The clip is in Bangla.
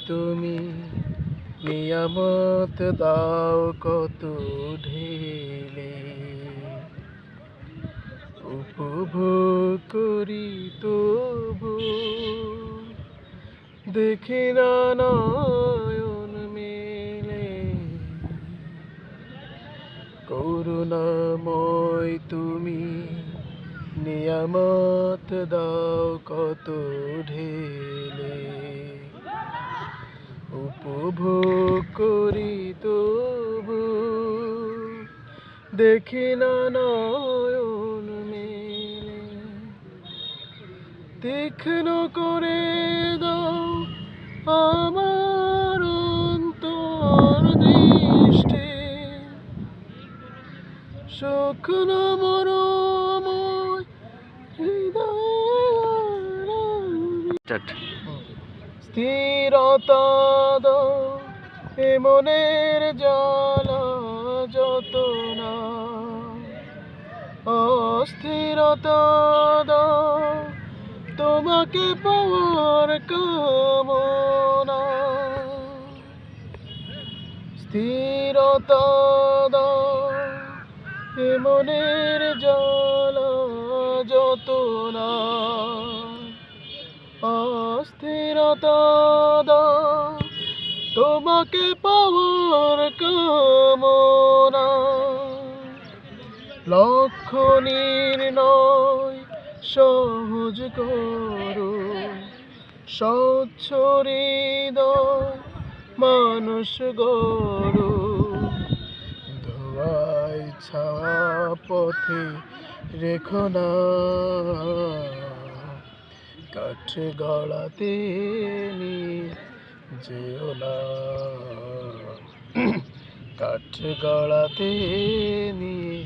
তুমি নিয়ামত দাও কত ঢেলে, উপভোগ করি তবু দেখি না নয়ন মেলে। করুণাময় তুমি নিয়ামত দাও কত ঢেলে, উপভোগ করি তবু দেখি না নয়ন মেলে। তীক্ষ্ণ করে দাও আমার অন্তর দৃষ্টি, শুকনো মরুময় হৃদয়ে স্থিরতা দাও এ মনের জ্বালা যত না, অস্থিরতা দাও তোমাকে পাওয়ার কামনা, স্থিরতা দাও এ মনের জ্বালা যত না, অস্থিরতা দাও তোমাকে পাওয়ার কামনা। লক্ষ্য নির্ণয় সহজ করো, স্বচ্ছ হৃদয় মানুষ গড়ো, ধোয়ায় ছাওয়া পথে রেখো না, কাঠ গড়াতে নিয়ে যেও না, কাঠ গড়াতে নিয়ে